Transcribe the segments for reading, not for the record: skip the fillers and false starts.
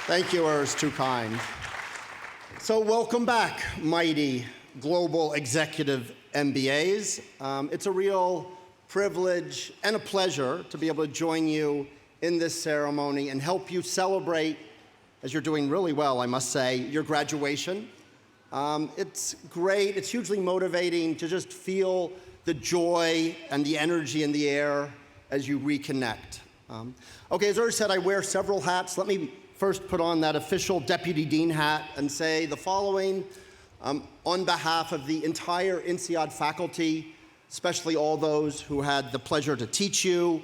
Thank you, Urs, too kind. So welcome back, mighty global executive MBAs. It's a real privilege and a pleasure to be able to join you in this ceremony and help you celebrate, as you're doing really well, I must say, your graduation. It's great, it's hugely motivating to just feel the joy and the energy in the air as you reconnect. Okay, as Urs said, I wear several hats. Let me first put on that official Deputy Dean hat and say the following. On behalf of the entire INSEAD faculty, especially all those who had the pleasure to teach you,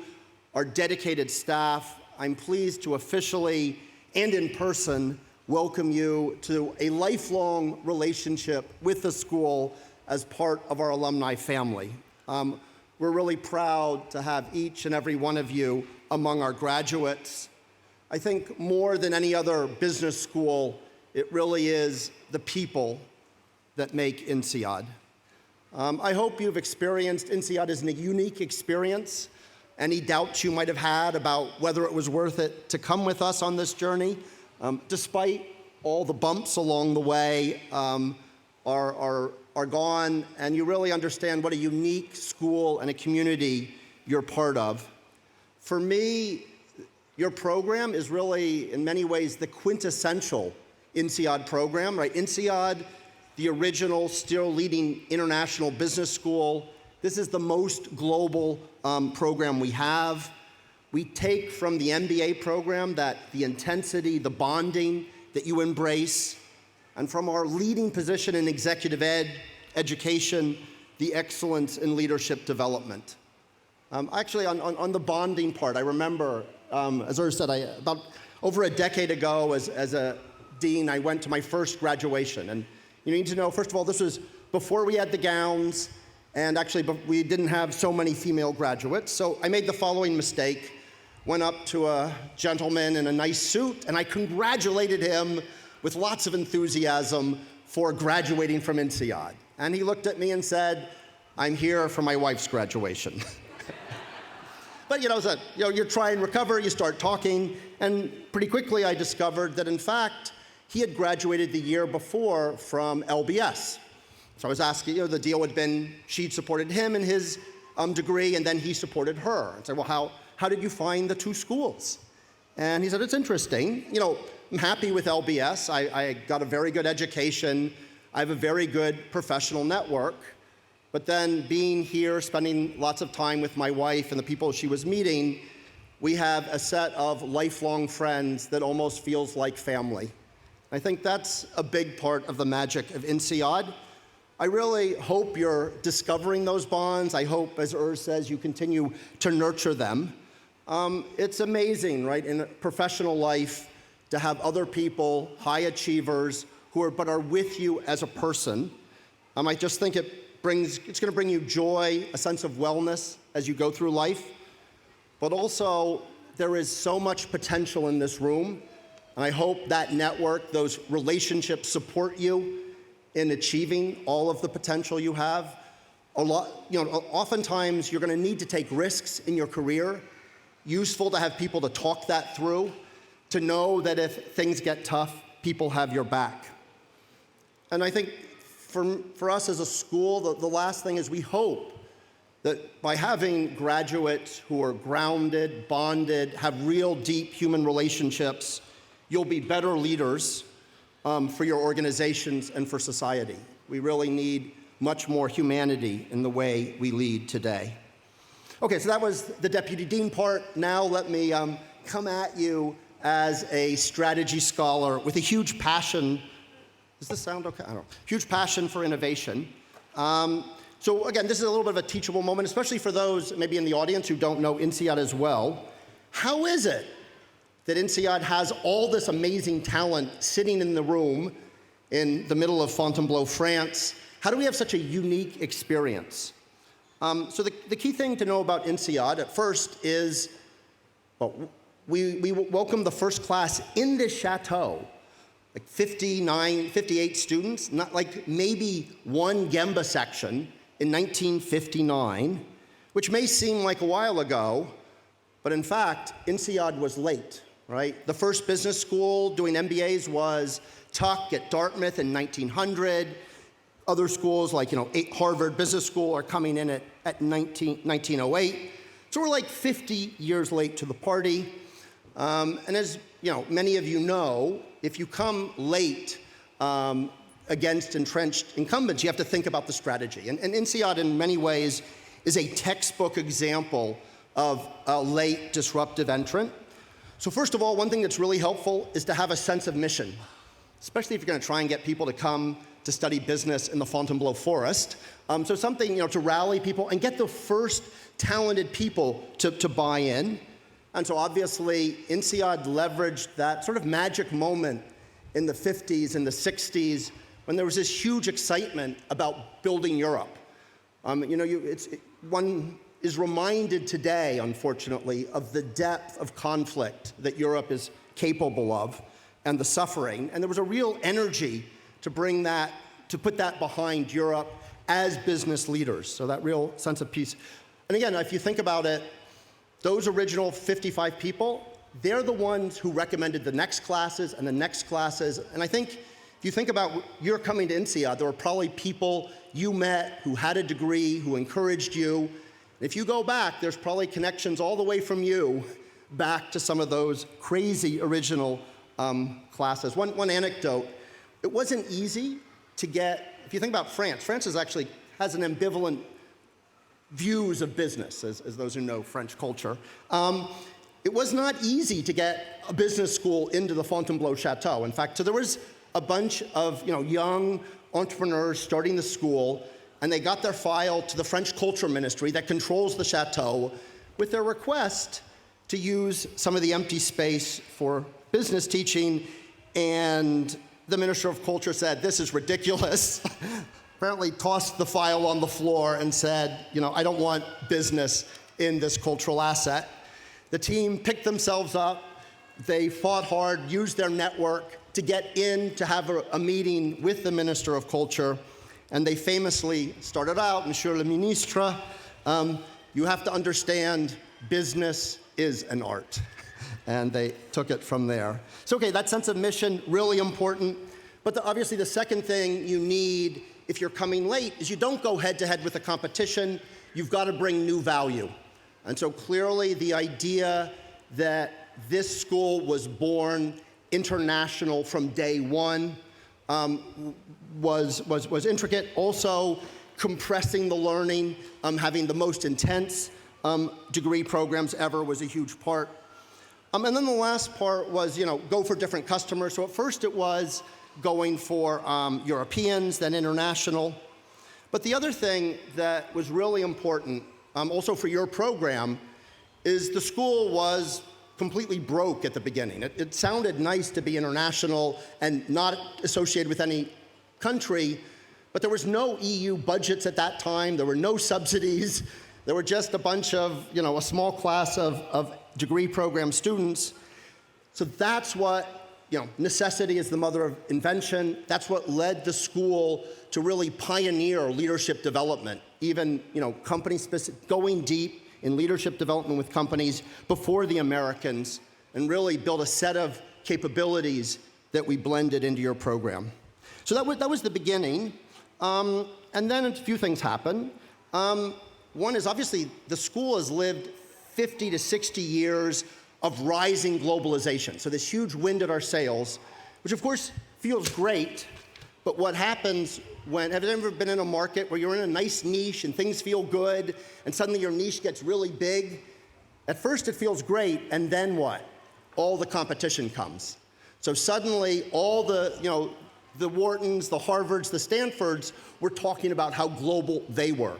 our dedicated staff, I'm pleased to officially and in person welcome you to a lifelong relationship with the school as part of our alumni family. We're really proud to have each and every one of you among our graduates. I think more than any other business school, it really is the people that make INSEAD. I hope you've experienced INSEAD as a unique experience. Any doubts you might have had about whether it was worth it to come with us on this journey, despite all the bumps along the way, are gone, and you really understand what a unique school and a community you're part of. For me, your program is really, in many ways, the quintessential INSEAD program, right? INSEAD, the original, still leading international business school. This is the most global program we have. We take from the MBA program that the intensity, the bonding that you embrace, and from our leading position in executive education, the excellence in leadership development. Actually, on the bonding part, I remember, as Urs said, about over a decade ago, as a dean, I went to my first graduation. And you need to know, first of all, this was before we had the gowns, and actually we didn't have so many female graduates. So I made the following mistake. Went up to a gentleman in a nice suit, and I congratulated him with lots of enthusiasm for graduating from INSEAD. And he looked at me and said, "I'm here for my wife's graduation." But you try and recover, you start talking, and pretty quickly I discovered that in fact, he had graduated the year before from LBS. So I was asking, the deal had been she'd supported him in his degree, and then he supported her. I said, well, how did you find the two schools? And he said, it's interesting. I'm happy with LBS. I got a very good education. I have a very good professional network. But then being here, spending lots of time with my wife and the people she was meeting, we have a set of lifelong friends that almost feels like family. I think that's a big part of the magic of INSEAD. I really hope you're discovering those bonds. I hope, as Urs says, you continue to nurture them. It's amazing, right, in professional life to have other people, high achievers, who are with you as a person. I just think it's going to bring you joy, a sense of wellness as you go through life. But also, there is so much potential in this room, and I hope that network, those relationships support you in achieving all of the potential you have. Oftentimes you're going to need to take risks in your career. Useful to have people to talk that through, to know that if things get tough, people have your back. And I think for us as a school, the last thing is we hope that by having graduates who are grounded, bonded, have real deep human relationships, you'll be better leaders for your organizations and for society. We really need much more humanity in the way we lead today. Okay, so that was the Deputy Dean part. Now let me come at you as a strategy scholar with a huge passion. Does this sound okay? I don't know. Huge passion for innovation. So again, this is a little bit of a teachable moment, especially for those maybe in the audience who don't know INSEAD as well. How is it that INSEAD has all this amazing talent sitting in the room in the middle of Fontainebleau, France? How do we have such a unique experience? So the key thing to know about INSEAD at first is, we welcome the first class in the chateau, like 58 students, not like maybe one GEMBA section in 1959, which may seem like a while ago, but in fact, INSEAD was late. right? The first business school doing MBAs was Tuck at Dartmouth in 1900. Other schools like, Harvard Business School are coming in at 1908. So we're like 50 years late to the party. And as many of you know, if you come late against entrenched incumbents, you have to think about the strategy. And INSEAD in many ways is a textbook example of a late disruptive entrant. So first of all, one thing that's really helpful is to have a sense of mission, especially if you're going to try and get people to come to study business in the Fontainebleau forest. So something to rally people and get the first talented people to buy in. And so obviously, INSEAD leveraged that sort of magic moment in the 50s and the 60s when there was this huge excitement about building Europe. One is reminded today, unfortunately, of the depth of conflict that Europe is capable of and the suffering. And there was a real energy to bring that, to put that behind Europe as business leaders. So that real sense of peace. And again, if you think about it, those original 55 people, they're the ones who recommended the next classes and the next classes. And I think if you think about you're coming to INSEAD, there were probably people you met who had a degree, who encouraged you. If you go back, there's probably connections all the way from you back to some of those crazy original classes. One anecdote, it wasn't easy to get, if you think about France actually has an ambivalent views of business, as those who know French culture. It was not easy to get a business school into the Fontainebleau Chateau. In fact, so there was a bunch of young entrepreneurs starting the school, and they got their file to the French Culture Ministry that controls the chateau with their request to use some of the empty space for business teaching, and the Minister of Culture said, "This is ridiculous." Apparently tossed the file on the floor and said, "I don't want business in this cultural asset." The team picked themselves up. They fought hard, used their network to get in to have a meeting with the Minister of Culture. And they famously started out, "Monsieur le Ministre, you have to understand business is an art." And they took it from there. So, okay, that sense of mission, really important. But obviously the second thing you need if you're coming late is you don't go head-to-head with the competition. You've got to bring new value. And so clearly the idea that this school was born international from day one was intricate. Also, compressing the learning, having the most intense degree programs ever was a huge part. And then the last part was, go for different customers. So at first it was going for Europeans, then international. But the other thing that was really important, also for your program, is the school was completely broke at the beginning. It sounded nice to be international and not associated with any country, but there was no EU budgets at that time. There were no subsidies. There were just a bunch of, a small class of degree program students. So that's what, necessity is the mother of invention. That's what led the school to really pioneer leadership development, even, company-specific, going deep in leadership development with companies before the Americans, and really build a set of capabilities that we blended into your program. So that was the beginning. And then a few things happened. One is obviously the school has lived 50 to 60 years of rising globalization. So this huge wind at our sails, which of course feels great, but what happens when, have you ever been in a market where you're in a nice niche and things feel good, and suddenly your niche gets really big? At first it feels great, and then what? All the competition comes. So suddenly all the Whartons, the Harvards, the Stanfords were talking about how global they were.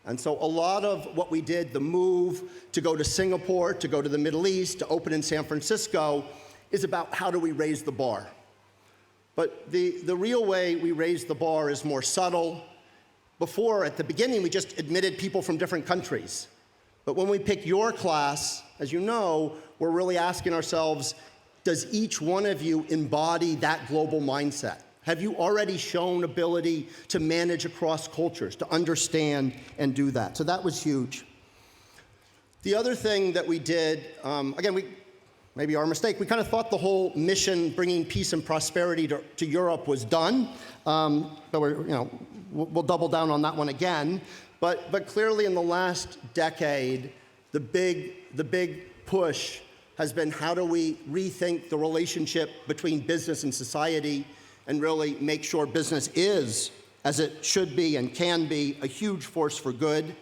And so a lot of what we did, the move to go to Singapore, to go to the Middle East, to open in San Francisco, is about how do we raise the bar. But the real way we raise the bar is more subtle. Before, at the beginning, we just admitted people from different countries. But when we pick your class, as you know, we're really asking ourselves, does each one of you embody that global mindset? Have you already shown ability to manage across cultures, to understand and do that? So that was huge. The other thing that we did, again, maybe our mistake. We kind of thought the whole mission bringing peace and prosperity to Europe was done, but we'll double down on that one again. But clearly in the last decade, the big push has been how do we rethink the relationship between business and society and really make sure business is, as it should be and can be, a huge force for good.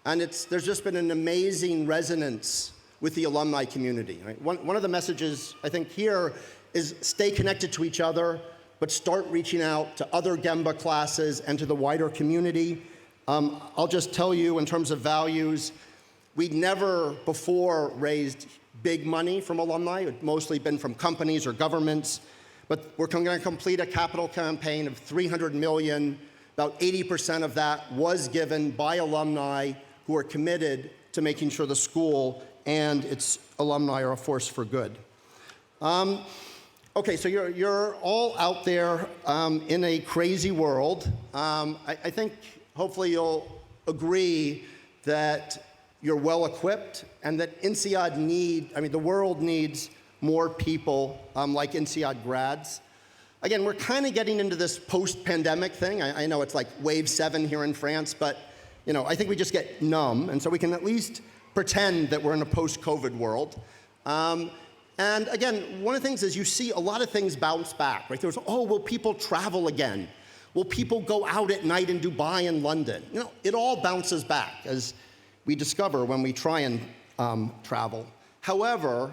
And there's just been an amazing resonance with the alumni community. Right? One of the messages, I think, here is stay connected to each other, but start reaching out to other GEMBA classes and to the wider community. I'll just tell you, in terms of values, we'd never before raised big money from alumni. It's mostly been from companies or governments. But we're going to complete a capital campaign of $300 million. About 80% of that was given by alumni who are committed to making sure the school and its alumni are a force for good. Okay, so you're all out there in a crazy world. I think hopefully you'll agree that you're well equipped and that INSEAD the world needs more people like INSEAD grads. Again, we're kind of getting into this post-pandemic thing. I know it's like wave 7 here in France, but I think we just get numb, and so we can at least pretend that we're in a post-COVID world. And again, one of the things is you see a lot of things bounce back, right? There's, will people travel again? Will people go out at night in Dubai and London? It all bounces back, as we discover when we try and travel. However,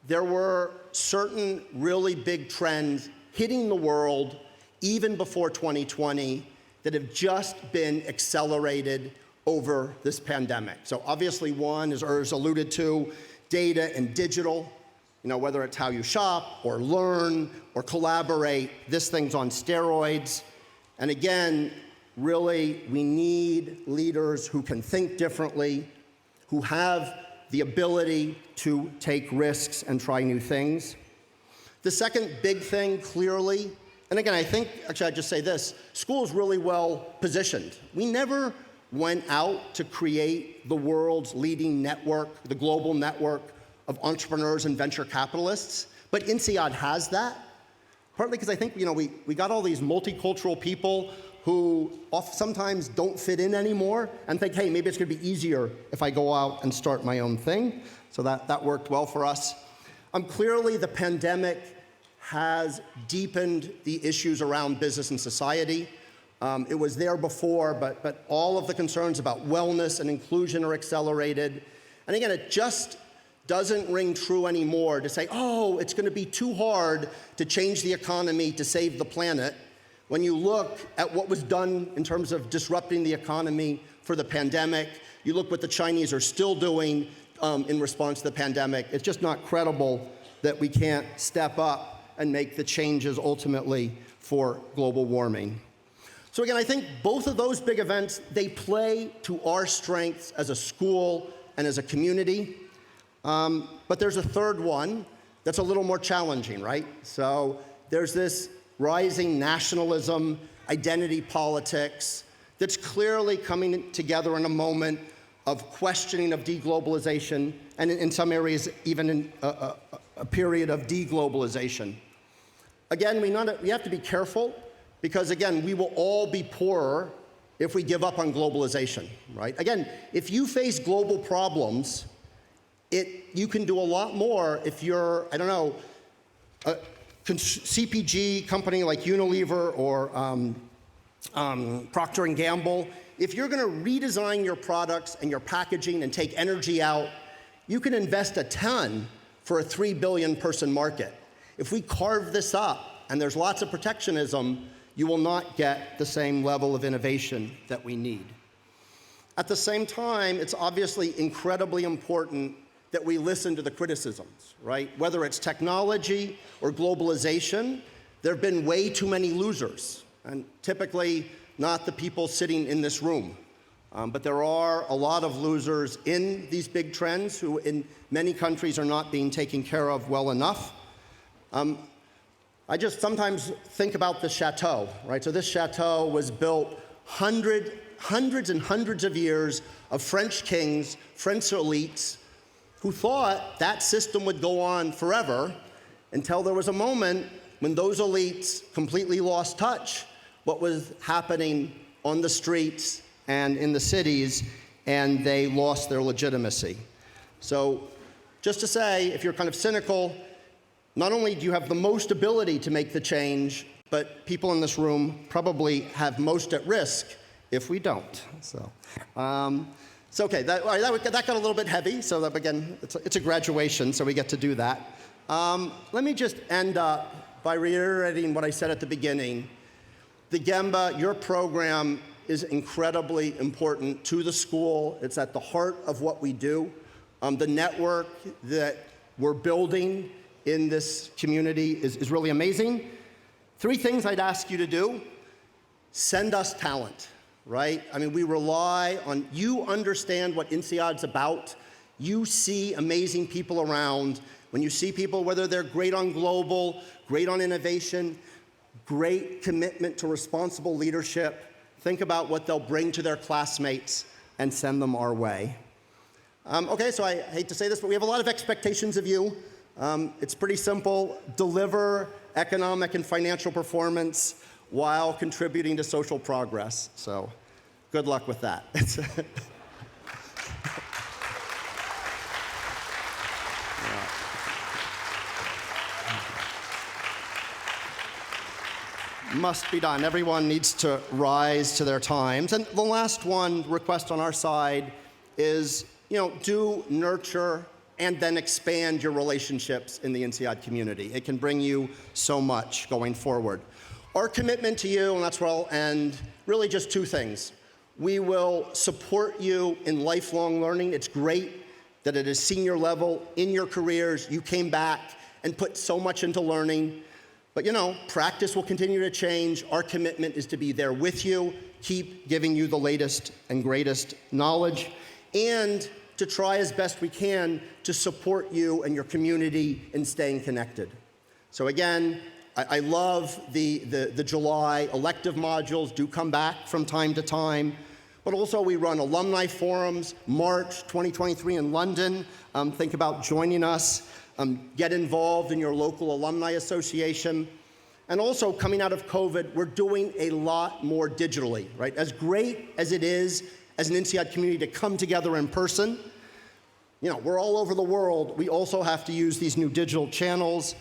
there were certain really big trends hitting the world even before 2020 that have just been accelerated over this pandemic. So obviously one, as Urs alluded to, data and digital, whether it's how you shop or learn or collaborate, this thing's on steroids. And again, really, we need leaders who can think differently, who have the ability to take risks and try new things. The second big thing, clearly, and again, I think, actually I'd just say this, school is really well positioned. We never went out to create the world's leading network, the global network of entrepreneurs and venture capitalists, but INSEAD has that, partly because I think, we got all these multicultural people who sometimes don't fit in anymore and think, hey, maybe it's going to be easier if I go out and start my own thing. So that worked well for us. Clearly, the pandemic has deepened the issues around business and society. It was there before, but all of the concerns about wellness and inclusion are accelerated. And again, it just doesn't ring true anymore to say, it's going to be too hard to change the economy to save the planet. When you look at what was done in terms of disrupting the economy for the pandemic, you look what the Chinese are still doing in response to the pandemic, it's just not credible that we can't step up and make the changes ultimately for global warming. So again, I think both of those big events, they play to our strengths as a school and as a community. But there's a third one that's a little more challenging, right? So there's this rising nationalism, identity politics, that's clearly coming together in a moment of questioning of deglobalization, and in some areas, even in a period of deglobalization. Again, we have to be careful, because again, we will all be poorer if we give up on globalization, right? Again, if you face global problems, you can do a lot more if you're, a CPG company like Unilever or Procter & Gamble. If you're going to redesign your products and your packaging and take energy out, you can invest a ton for a 3 billion person market. If we carve this up and there's lots of protectionism, you will not get the same level of innovation that we need. At the same time, it's obviously incredibly important that we listen to the criticisms, right? Whether it's technology or globalization, there have been way too many losers, and typically not the people sitting in this room. But there are a lot of losers in these big trends who in many countries are not being taken care of well enough. I just sometimes think about the chateau, right? So this chateau was built hundreds and hundreds of years of French kings, French elites, who thought that system would go on forever until there was a moment when those elites completely lost touch what was happening on the streets and in the cities, and they lost their legitimacy. So just to say, if you're kind of cynical, not only do you have the most ability to make the change, but people in this room probably have most at risk if we don't. So okay, that got a little bit heavy, so that, again, it's a graduation, so we get to do that. Let me just end up by reiterating what I said at the beginning. The GEMBA, your program, is incredibly important to the school. It's at the heart of what we do. The network that we're building in this community is really amazing. 3 things I'd ask you to do. Send us talent, right? I mean, we rely on, you understand what INSEAD's about. You see amazing people around. When you see people, whether they're great on global, great on innovation, great commitment to responsible leadership, think about what they'll bring to their classmates and send them our way. Okay, so I hate to say this, but we have a lot of expectations of you. It's pretty simple. Deliver economic and financial performance while contributing to social progress. So good luck with that. Must be done. Everyone needs to rise to their times. And the last one request on our side is, do nurture and then expand your relationships in the INSEAD community. It can bring you so much going forward. Our commitment to you, and that's where I'll end, really just 2 things. We will support you in lifelong learning. It's great that at a senior level in your careers, you came back and put so much into learning. But practice will continue to change. Our commitment is to be there with you, keep giving you the latest and greatest knowledge, and to try as best we can to support you and your community in staying connected. So again, I love the July elective modules. Do come back from time to time. But also we run alumni forums, March 2023 in London. Think about joining us. Get involved in your local alumni association. And also, coming out of COVID, we're doing a lot more digitally, right? As great as it is as an INSEAD community to come together in person, we're all over the world. We also have to use these new digital channels.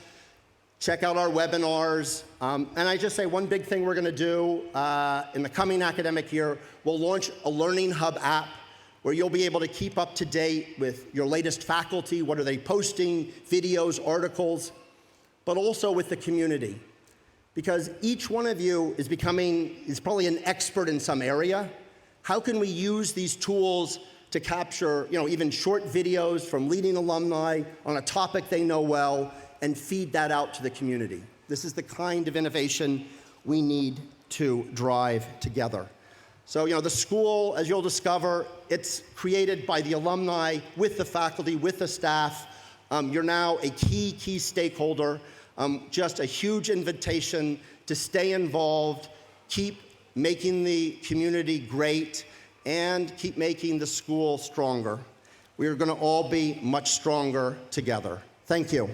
Check out our webinars. And I just say one big thing we're going to do in the coming academic year, we'll launch a Learning Hub app where you'll be able to keep up to date with your latest faculty, what are they posting, videos, articles, but also with the community. Because each one of you is probably an expert in some area. How can we use these tools to capture, even short videos from leading alumni on a topic they know well and feed that out to the community? This is the kind of innovation we need to drive together. So, the school, as you'll discover, it's created by the alumni, with the faculty, with the staff. You're now a key stakeholder. Just a huge invitation to stay involved, keep making the community great, and keep making the school stronger. We are going to all be much stronger together. Thank you.